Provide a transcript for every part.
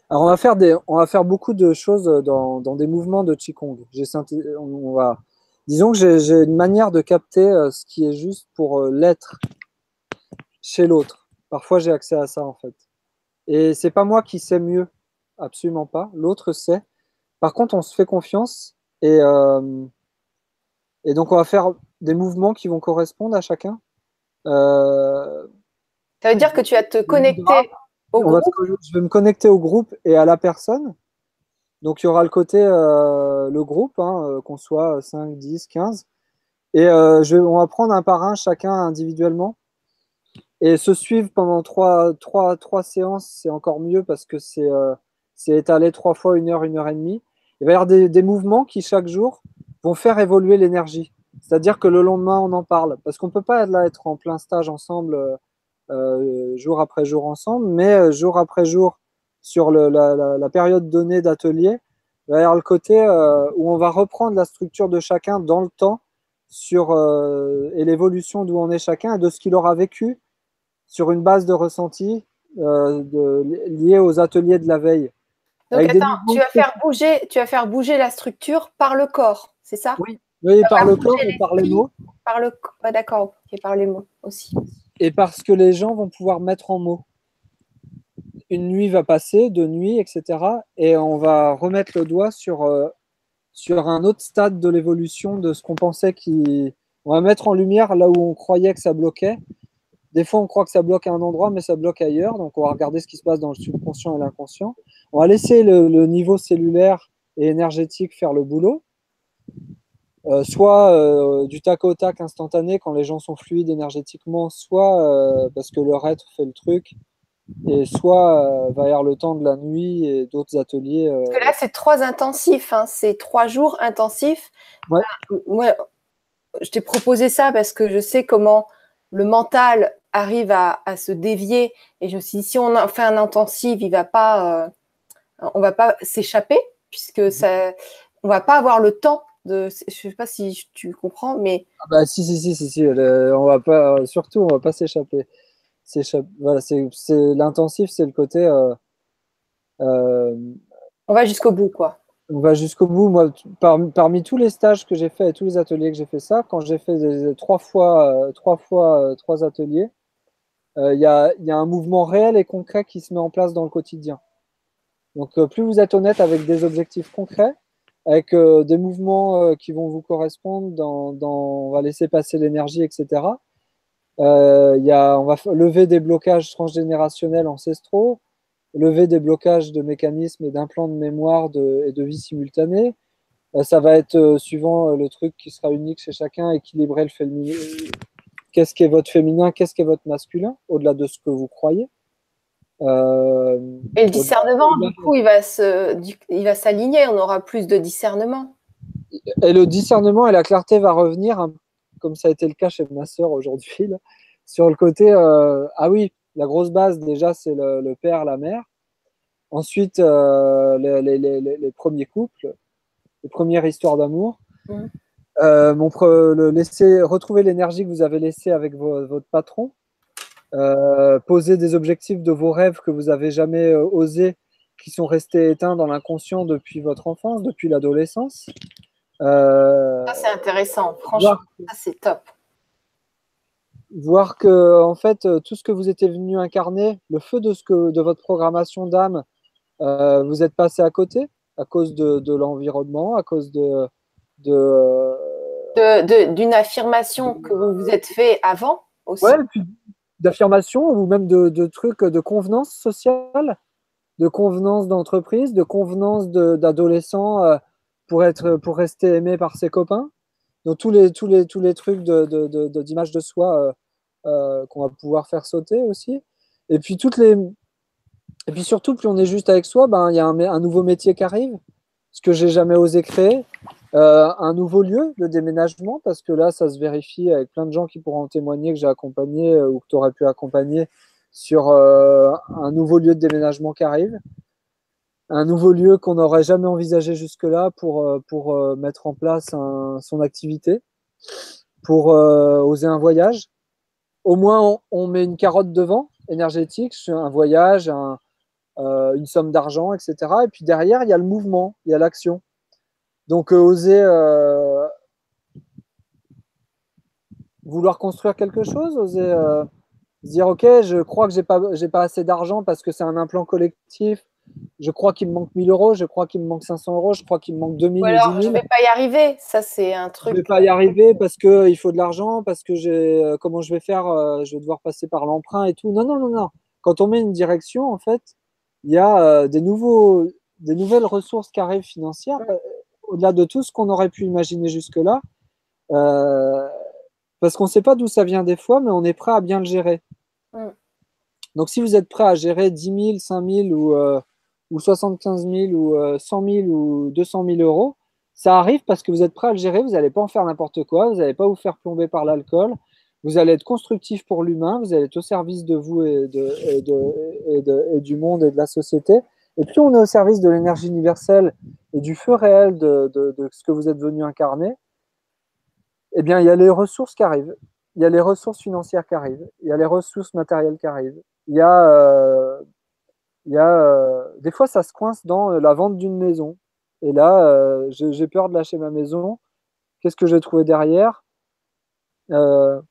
Alors, on va faire beaucoup de choses dans des mouvements de Qigong. Disons que j'ai une manière de capter ce qui est juste pour l'être chez l'autre. Parfois, j'ai accès à ça, en fait. Et c'est pas moi qui sais mieux, absolument pas. L'autre sait. Par contre, on se fait confiance et donc on va faire des mouvements qui vont correspondre à chacun. Euh, Ça veut dire que tu vas te le mudra, connecter au groupe. je vais me connecter au groupe et à la personne. Donc il y aura le côté le groupe, hein, qu'on soit 5, 10, 15. Et on va prendre un par un, chacun individuellement. Et se suivre pendant trois séances, c'est encore mieux parce que c'est étalé 3 fois 1 heure et demie. Il va y avoir des mouvements qui, chaque jour, vont faire évoluer l'énergie. C'est-à-dire que le lendemain, on en parle. Parce qu'on ne peut pas là, être en plein stage ensemble, jour après jour ensemble, mais jour après jour, sur la période donnée d'atelier, il va y avoir le côté où on va reprendre la structure de chacun dans le temps et l'évolution d'où on est chacun et de ce qu'il aura vécu sur une base de ressenti liée aux ateliers de la veille. Donc Avec des attends, mouvements spécifiques. tu vas faire bouger la structure par le corps, c'est ça? Oui, oui, Tu vas par faire le bouger corps et par les l'esprit mots. par le corps. Ouais, d'accord, ok, par les mots aussi. Et parce que les gens vont pouvoir mettre en mots. Une nuit va passer, 2 nuits, etc. Et on va remettre le doigt sur un autre stade de l'évolution de ce qu'on pensait qui. On va mettre en lumière là où on croyait que ça bloquait. Des fois, on croit que ça bloque à un endroit, mais ça bloque ailleurs. Donc, on va regarder ce qui se passe dans le subconscient et l'inconscient. On va laisser le niveau cellulaire et énergétique faire le boulot. Soit du tac au tac instantané quand les gens sont fluides énergétiquement, soit parce que leur être fait le truc, et soit va y avoir le temps de la nuit et d'autres ateliers. Parce que là, c'est 3 intensifs, hein, c'est 3 jours intensifs. Ouais, Moi, je t'ai proposé ça parce que je sais comment le mental arrive à se dévier. Et je me suis dit, si on fait un intensif, on va pas s'échapper, puisque ça, on va pas avoir le temps de. Je sais pas si tu comprends, mais ah bah, si, on va pas, surtout, on va pas s'échapper. Voilà, l'intensif, c'est le côté. Euh, on va jusqu'au bout, quoi. On va jusqu'au bout. Moi, parmi tous les stages que j'ai fait et tous les ateliers que j'ai fait ça, quand j'ai fait 3 ateliers, il y a un mouvement réel et concret qui se met en place dans le quotidien. Donc, plus vous êtes honnête avec des objectifs concrets, avec des mouvements qui vont vous correspondre, on va laisser passer l'énergie, etc. On va lever des blocages transgénérationnels ancestraux, lever des blocages de mécanismes et d'implants de mémoire et de vie simultanée. Ça va être, suivant le truc qui sera unique chez chacun, équilibrer le féminin. Qu'est-ce qui est votre féminin, qu'est-ce qui est votre masculin, au-delà de ce que vous croyez. Euh, Et le au-delà- discernement, au-delà du coup, il va s'aligner. On aura plus de discernement. Et le discernement et la clarté va revenir, hein, comme ça a été le cas chez ma sœur aujourd'hui, là, sur le côté, ah oui, la grosse base déjà, c'est le père, la mère. Ensuite, les premiers couples, les premières histoires d'amour. Mm. Retrouver l'énergie que vous avez laissée avec votre patron. Poser des objectifs de vos rêves que vous avez jamais osé, qui sont restés éteints dans l'inconscient depuis votre enfance, depuis l'adolescence. Euh, Ça, c'est intéressant. Franchement, voir, ça, c'est top. voir que en fait tout ce que vous étiez venu incarner, le feu de votre programmation d'âme, vous êtes passé à côté à cause de l'environnement, à cause de D'une affirmation que vous vous êtes fait avant ouais, aussi. et puis d'affirmation ou même de trucs de convenance sociale, de convenance d'entreprise, de convenance d'adolescent pour rester aimé par ses copains. Donc tous les trucs d'image de soi qu'on va pouvoir faire sauter aussi. Et puis et puis surtout, plus on est juste avec soi, ben il y a un nouveau métier qui arrive, ce que j'ai jamais osé créer. Un nouveau lieu de déménagement, parce que là, ça se vérifie avec plein de gens qui pourront en témoigner que j'ai accompagné ou que tu aurais pu accompagner sur un nouveau lieu de déménagement qui arrive, un nouveau lieu qu'on n'aurait jamais envisagé jusque-là pour mettre en place son activité, pour oser un voyage. Au moins, on met une carotte devant, énergétique, un voyage, une somme d'argent, etc. Et puis derrière, il y a le mouvement, il y a l'action. Donc, oser vouloir construire quelque chose, oser se dire, OK, je crois que j'ai pas assez d'argent parce que c'est un implant collectif. Je crois qu'il me manque 1000 euros, je crois qu'il me manque 500 euros, je crois qu'il me manque Ou 2000 ou 10 alors, je 000. vais pas y arriver. Ça, c'est un Je vais truc. pas y arriver parce que il faut de l'argent, parce que comment je vais faire, je vais devoir passer par l'emprunt et tout. Non, non, non, non. Quand on met une direction, en fait, il y a des nouvelles ressources qui arrivent financières, au-delà de tout ce qu'on aurait pu imaginer jusque-là, euh, parce qu'on ne sait pas d'où ça vient des fois, mais on est prêt à bien le gérer. Mm. Donc, si vous êtes prêt à gérer 10 000, 5 000 ou 75 000 ou 100 000 ou 200 000 euros, ça arrive parce que vous êtes prêt à le gérer. Vous n'allez pas en faire n'importe quoi. Vous n'allez pas vous faire plomber par l'alcool. Vous allez être constructif pour l'humain. Vous allez être au service de vous et du monde et de la société. Et plus on est au service de l'énergie universelle et du feu réel de ce que vous êtes venu incarner, eh bien, il y a les ressources qui arrivent. Il y a les ressources financières qui arrivent. Il y a les ressources matérielles qui arrivent. Des fois, ça se coince dans la vente d'une maison. Et là, j'ai peur de lâcher ma maison. Qu'est-ce que j'ai trouvé derrière? Euh,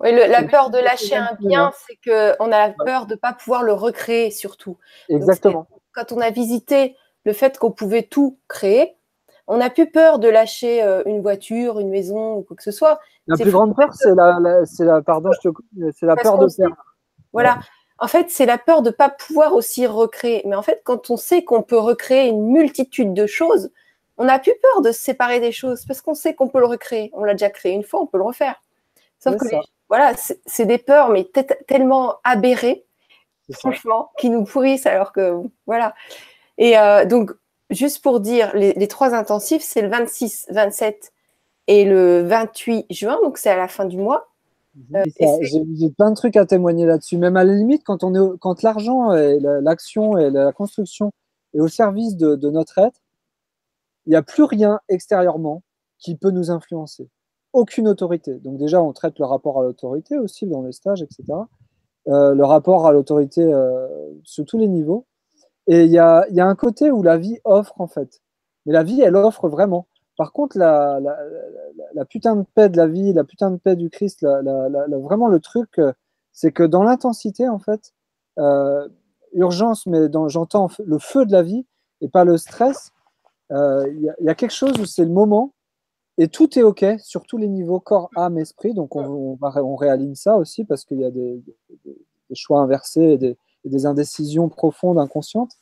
Oui, la et peur de lâcher un bien, là. c'est qu'on a la Ouais, peur de ne pas pouvoir le recréer, surtout. Donc, exactement. quand on a visité le fait qu'on pouvait tout créer, on n'a plus peur de lâcher une voiture, une maison ou quoi que ce soit. La C'est plus fou grande peur, pardon, je te coupe, mais c'est la parce peur qu'on de sait, perdre. Ouais, voilà. En fait, c'est la peur de ne pas pouvoir aussi recréer. Mais en fait, quand on sait qu'on peut recréer une multitude de choses, on n'a plus peur de se séparer des choses parce qu'on sait qu'on peut le recréer. On l'a déjà créé une fois, on peut le refaire. Sauf c'est que ça, voilà, c'est des peurs, mais tellement aberrées, c'est ça. franchement, qui nous pourrissent alors que, voilà. Et donc, juste pour dire, les trois intensifs, c'est le 26, 27 et le 28 juin, donc c'est à la fin du mois. C'est Et ça. c'est J'ai plein de trucs à témoigner là-dessus. Même à la limite, quand l'argent et l'action et la construction est au service de notre être, il n'y a plus rien extérieurement qui peut nous influencer. Aucune autorité. Donc déjà, on traite le rapport à l'autorité aussi dans les stages, etc. Le rapport à l'autorité sur tous les niveaux. Et il y a un côté où la vie offre, en fait. Mais la vie, elle offre vraiment. Par contre, la putain de paix de la vie, la putain de paix du Christ, vraiment le truc, c'est que dans l'intensité, en fait, euh, urgence, mais j'entends le feu de la vie et pas le stress, il y a quelque chose où c'est le moment et tout est OK sur tous les niveaux, corps, âme, esprit. Donc on réaligne ça aussi parce qu'il y a des choix inversés et des indécisions profondes, inconscientes.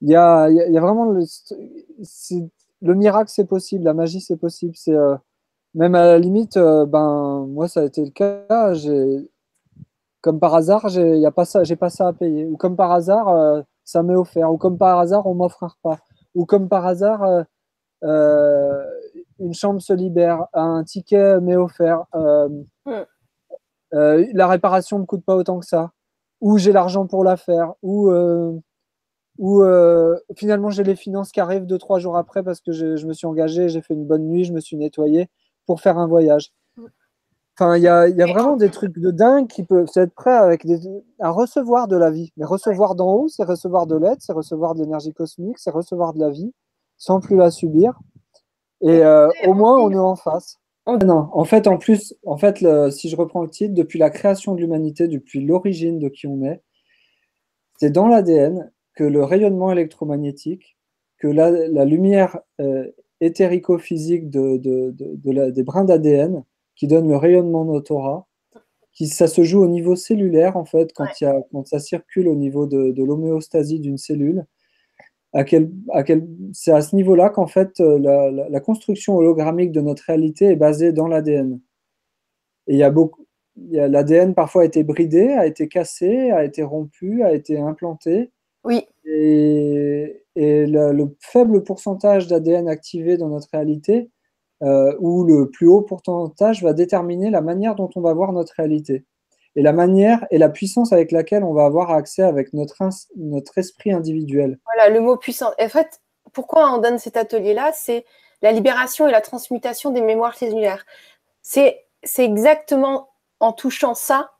Il y a vraiment le miracle, c'est possible, la magie, c'est possible. Même à la limite, ben moi, ça a été le cas. Comme par hasard, il y a pas ça, j'ai pas ça à payer. Ou comme par hasard, ça m'est offert. Ou comme par hasard, on m'offre un repas. Ou comme par hasard, euh, une chambre se libère, un ticket m'est offert. La réparation ne me coûte pas autant que ça. Ou j'ai l'argent pour la faire. Ou finalement j'ai les finances qui arrivent 2, 3 jours après parce que je me suis engagé, j'ai fait une bonne nuit, je me suis nettoyé pour faire un voyage. Enfin, il y a vraiment des trucs de dingue qui peuvent être prêts à recevoir de la vie. Mais recevoir d'en haut, c'est recevoir de l'aide, c'est recevoir de l'énergie cosmique, c'est recevoir de la vie sans plus la subir. Et au moins, on est en face. Ah non, en fait, en plus, en fait, si je reprends le titre, depuis la création de l'humanité, depuis l'origine de qui on est, c'est dans l'ADN que le rayonnement électromagnétique, que la lumière éthérico-physique des brins d'ADN qui donne le rayonnement de notre aura, ça se joue au niveau cellulaire, en fait, quand ça circule au niveau de l'homéostasie d'une cellule, c'est à ce niveau-là qu'en fait, la construction hologrammique de notre réalité est basée dans l'ADN. Et l'ADN parfois a été bridé, a été cassé, a été rompu, a été implanté. oui, Et le faible pourcentage d'ADN activé dans notre réalité, ou le plus haut pourcentage, va déterminer la manière dont on va voir notre réalité. Et la manière et la puissance avec laquelle on va avoir accès avec notre esprit individuel. voilà, le mot puissant. En fait, pourquoi on donne cet atelier-là? C'est la libération et la transmutation des mémoires cellulaires. C'est exactement en touchant ça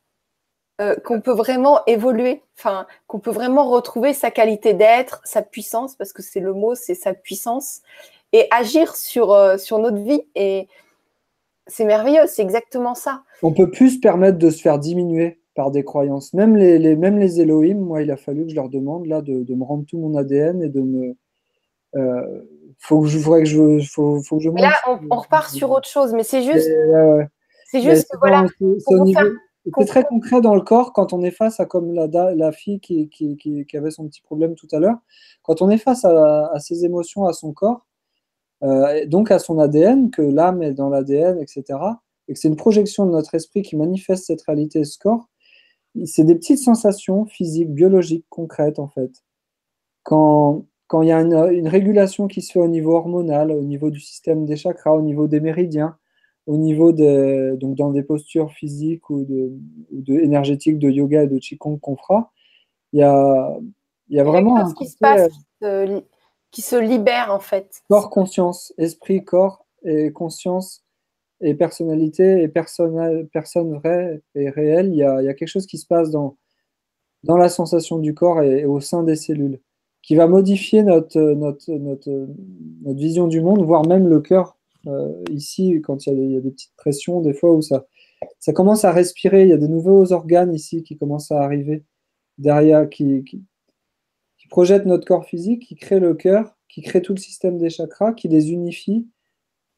qu'on peut vraiment évoluer, enfin, qu'on peut vraiment retrouver sa qualité d'être, sa puissance, parce que c'est le mot, c'est sa puissance, et agir sur notre vie. Et c'est merveilleux, c'est exactement ça. On peut plus se permettre de se faire diminuer par des croyances. Même les Elohim, moi, il a fallu que je leur demande là de me rendre tout mon ADN et de me. Faut que je Mais là, monte. on repart sur autre chose, mais c'est Mais juste que voilà, c'est pour au vous faire. niveau. C'est très concret dans le corps quand on est face à comme la fille qui avait son petit problème tout à l'heure. Quand on est face à ses émotions, à son corps, donc à son ADN, que l'âme est dans l'ADN, etc., et que c'est une projection de notre esprit qui manifeste cette réalité, ce corps, c'est des petites sensations physiques, biologiques, concrètes en fait. Quand il y a une régulation qui se fait au niveau hormonal, au niveau du système des chakras, au niveau des méridiens, au niveau donc dans des postures physiques énergétiques de yoga et de qigong qu'on fera, il y a, il y a Il y a quelque vraiment un chose qui se côté passe, qui se libère en fait. corps-conscience, esprit, corps et conscience et personnalité et personne vraie et réelle. Il y a quelque chose qui se passe dans la sensation du corps et au sein des cellules, qui va modifier notre vision du monde, voire même le cœur. Ici, quand il y a des petites pressions, des fois où ça commence à respirer, il y a des nouveaux organes ici qui commencent à arriver derrière, qui projettent notre corps physique, qui créent le cœur, qui créent tout le système des chakras, qui les unifie,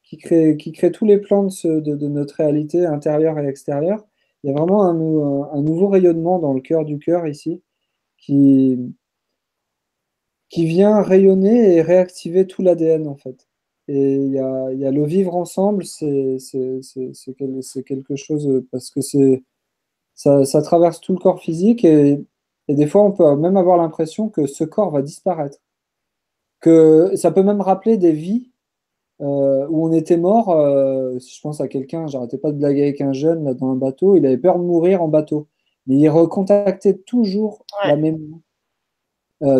qui crée tous les plans de notre réalité intérieure et extérieure. Il y a vraiment un nouveau rayonnement dans le cœur du cœur ici qui, qui vient rayonner et réactiver tout l'ADN en fait. Et il y a le vivre ensemble, c'est quelque chose parce que ça traverse tout le corps physique et des fois on peut même avoir l'impression que ce corps va disparaître. Que ça peut même rappeler des vies où on était mort. Si je pense à quelqu'un, j'arrêtais pas de blaguer avec un jeune là, dans un bateau, il avait peur de mourir en bateau. Mais il recontactait toujours Ouais, la mémoire.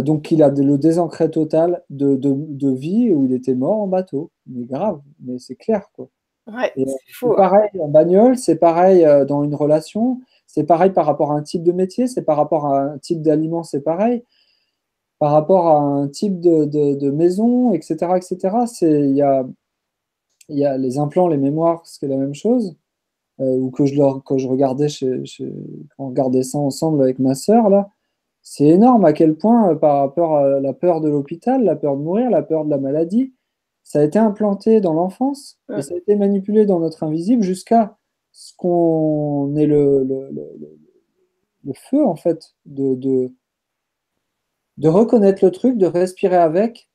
Donc il a le désancré total de vie où il était mort en bateau. Mais grave, mais c'est clair, quoi. ouais, Et c'est c'est fou, hein. pareil en bagnole, c'est pareil dans une relation, c'est pareil par rapport à un type de métier, c'est par rapport à un type d'aliment, c'est pareil, par rapport à un type de maison, etc., etc. Il y a les implants, les mémoires, c'est la même chose. Ou que je regardais quand on regardait ça ensemble avec ma sœur, là, c'est énorme à quel point, par rapport à la peur de l'hôpital, la peur de mourir, la peur de la maladie, ça a été implanté dans l'enfance et Mm. ça a été manipulé dans notre invisible jusqu'à ce qu'on ait le feu, en fait, de reconnaître le truc, de respirer avec,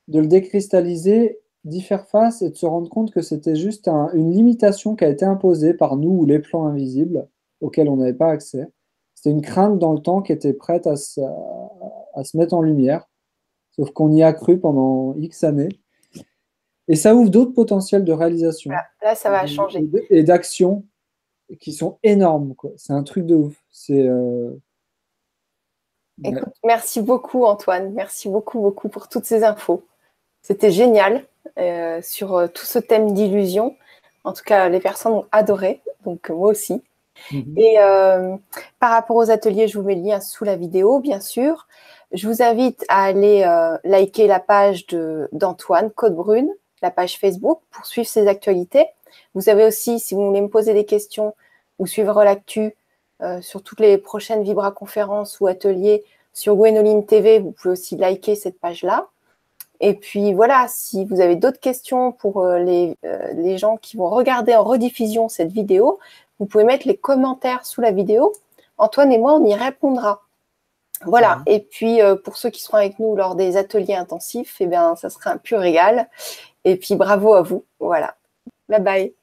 de le décristalliser, d'y faire face et de se rendre compte que c'était juste une limitation qui a été imposée par nous ou les plans invisibles auxquels on n'avait pas accès. C'était une crainte dans le temps qui était prête à se mettre en lumière, sauf qu'on y a cru pendant X années. Et ça ouvre d'autres potentiels de réalisation Là, ça va changer. et d'action qui sont énormes, quoi. C'est un truc de ouf. Ouais. Écoute, merci beaucoup, Antoine. Merci beaucoup, beaucoup pour toutes ces infos. C'était génial sur tout ce thème d'illusion. En tout cas, les personnes ont adoré, donc moi aussi. Mhm. Et par rapport aux ateliers, je vous mets le lien sous la vidéo, bien sûr. Je vous invite à aller liker la page d'Antoine Côte-Brune, la page Facebook, pour suivre ses actualités. Vous avez aussi, si vous voulez me poser des questions ou suivre l'actu sur toutes les prochaines Vibra-conférences ou ateliers sur Gwénoline TV, vous pouvez aussi liker cette page-là. Et puis voilà, si vous avez d'autres questions pour les gens qui vont regarder en rediffusion cette vidéo, vous pouvez mettre les commentaires sous la vidéo. Antoine et moi, on y répondra. Voilà. Et puis, pour ceux qui seront avec nous lors des ateliers intensifs, eh bien, ça sera un pur régal. Et puis, bravo à vous. Voilà. Bye bye.